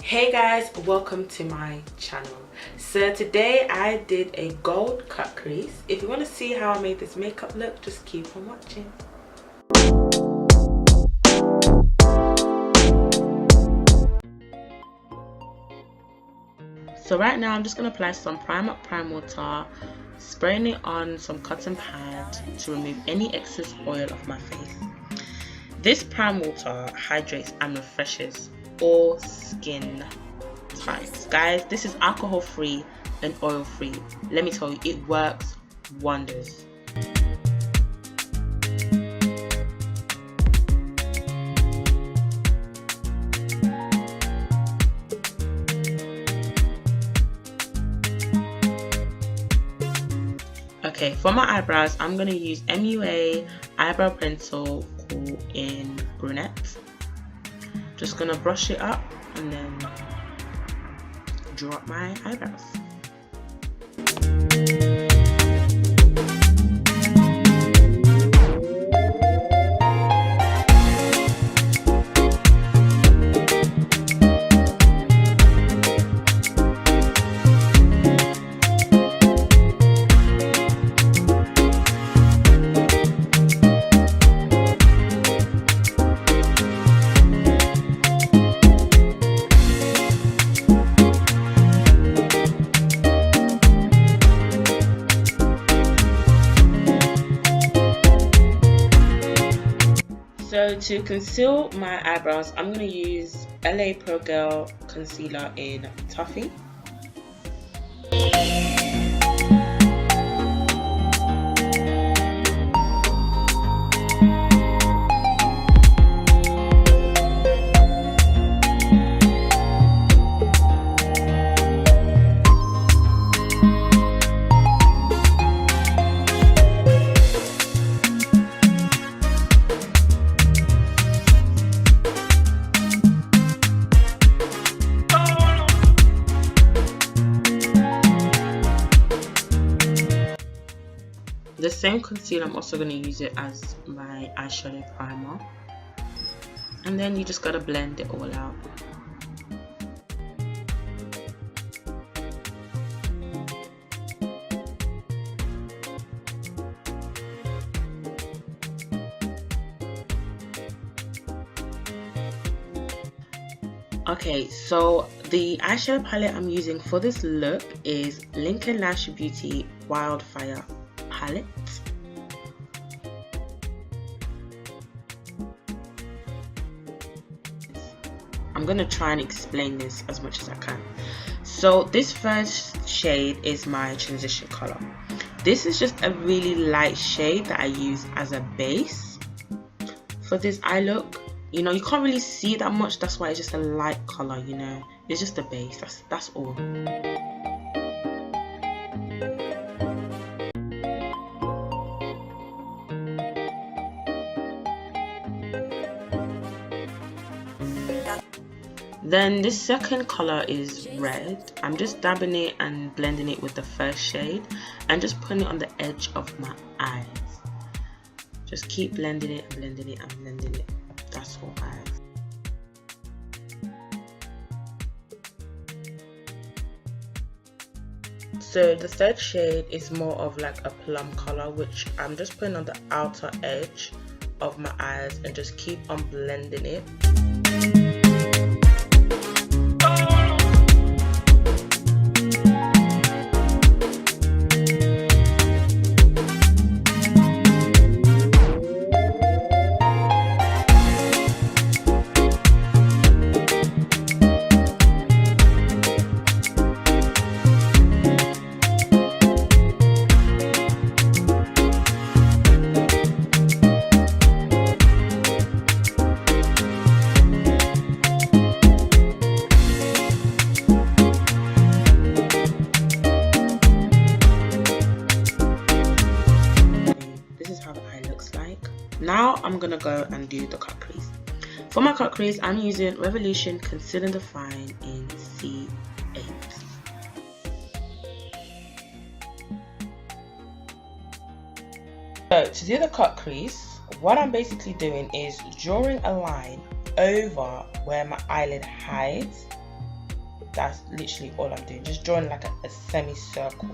Hey guys, welcome to my channel. So today I did a gold cut crease. If you want to see how I made this makeup look, just keep on watching. So right now I'm just going to apply some Primark prime water, spraying it on some cotton pad to remove any excess oil off my face. This prime water hydrates and refreshes all skin types. Guys, this is alcohol free and oil free. Let me tell you, it works wonders. Okay, for my eyebrows, I'm going to use MUA eyebrow pencil in brunette. Just going to brush it up and then draw up my eyebrows. So to conceal my eyebrows, I'm going to use LA Pro Girl concealer in Toffee. The same concealer, I'm also going to use it as my eyeshadow primer, and then you just got to blend it all out. Okay, so the eyeshadow palette I'm using for this look is Lash Beauty Wildfire palette. I'm going to try and explain this as much as I can. So this first shade is my transition color. This is just a really light shade that I use as a base for this eye look. You know, you can't really see that much, that's why it's just a light color, you know. It's just a base, that's all. Then this second color is red. I'm just dabbing it and blending it with the first shade and just putting it on the edge of my eyes. Just keep blending it and blending it and blending it. That's all, guys. So the third shade is more of like a plum color, which I'm just putting on the outer edge of my eyes and just keep on blending it. Now I'm gonna go and do the cut crease. For my cut crease, I'm using Revolution Conceal and Define in C8. So to do the cut crease, what I'm basically doing is drawing a line over where my eyelid hides That's literally all I'm doing, just drawing like a semicircle.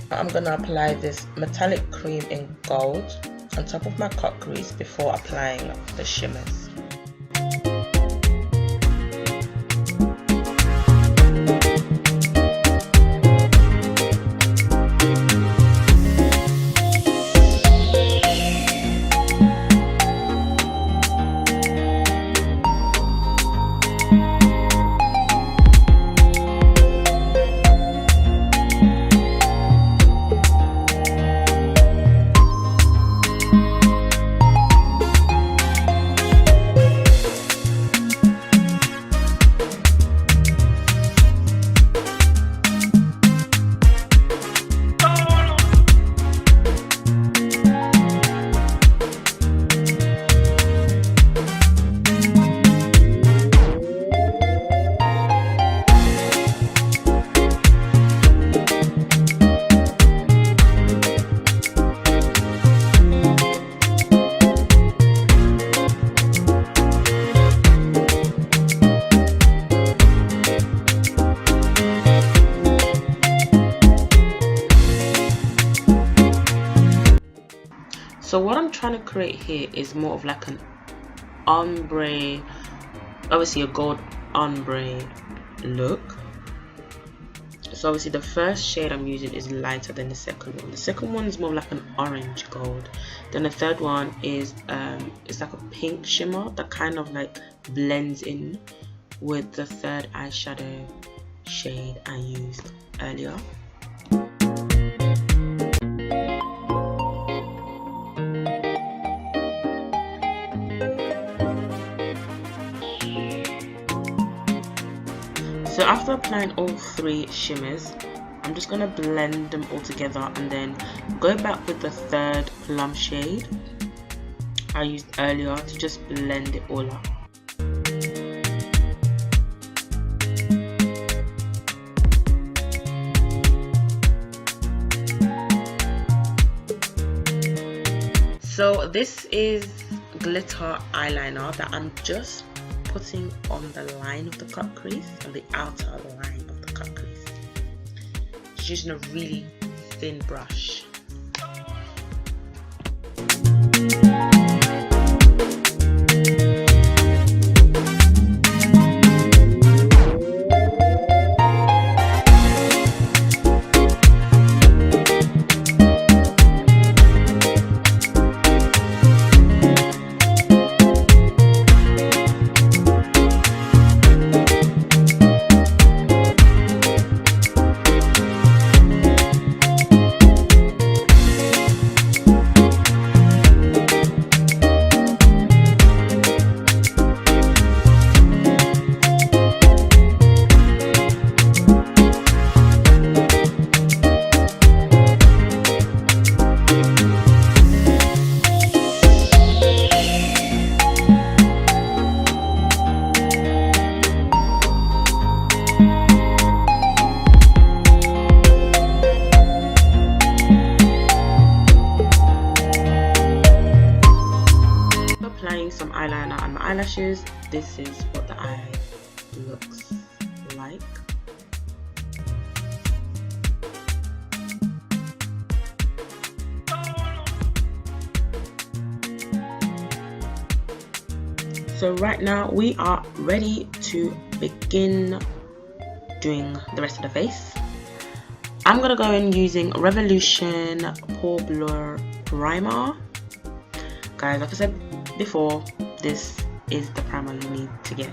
I'm gonna apply this metallic cream in gold on top of my cut crease before applying the shimmers. So what I'm trying to create here is more of like an ombre, obviously a gold ombre look. So obviously the first shade I'm using is lighter than the second one. The second one is more like an orange gold. Then the third one is it's like a pink shimmer that kind of like blends in with the third eyeshadow shade I used earlier. So after applying all three shimmers, I'm just going to blend them all together and then go back with the third plum shade I used earlier to just blend it all up. So this is glitter eyeliner that I'm just putting on the line of the cut crease, on the outer line of the cut crease. Just using a really thin brush. Some eyeliner on my eyelashes. This is what the eye looks like. So right now we are ready to begin doing the rest of the face. I'm gonna go in using Revolution Pore Blur Primer. Guys, like I said before, this is the primer you need to get.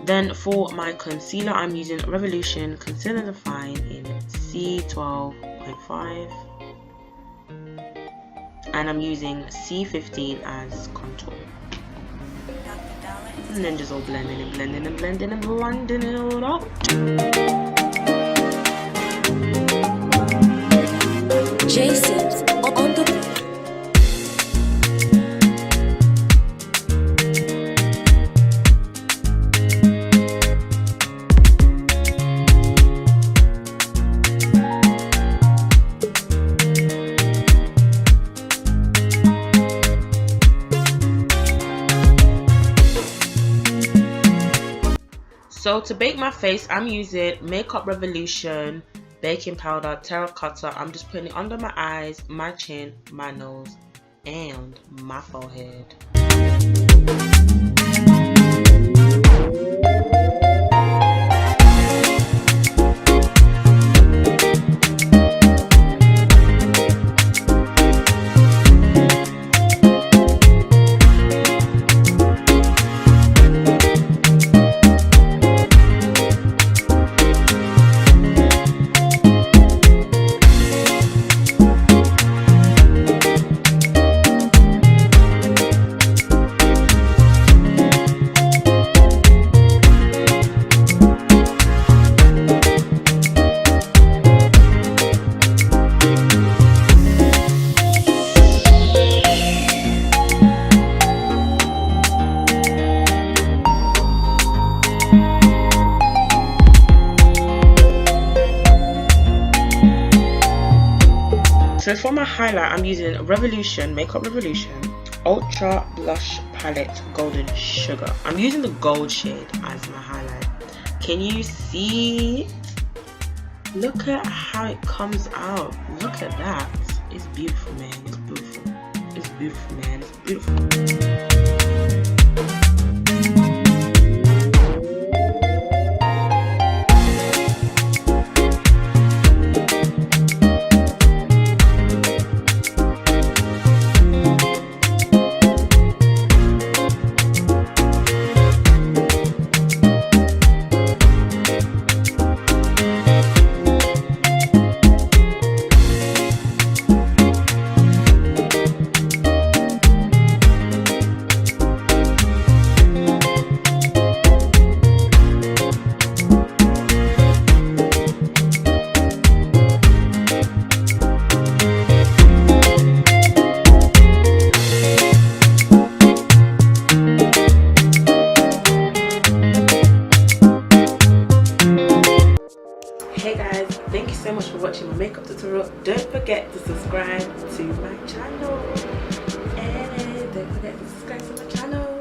Then for my concealer, I'm using Revolution Conceal and Define in C12.5, and I'm using C15 as contour. And then just all blending and blending and blending and blending it all out. Jason's on the So to bake my face, I'm using MakeupRevolution baking powder terracotta. I'm just putting it under my eyes, my chin, my nose, and my forehead. So for my highlight, I'm using MakeupRevolution Ultra Blush Palette Golden Sugar. I'm using the gold shade as my highlight. Can you see? Look at how it comes out. Look at that. It's beautiful, man. It's beautiful. It's beautiful, man. It's beautiful. so much for watching my makeup tutorial. Don't forget to subscribe to my channel. And don't forget to subscribe to my channel.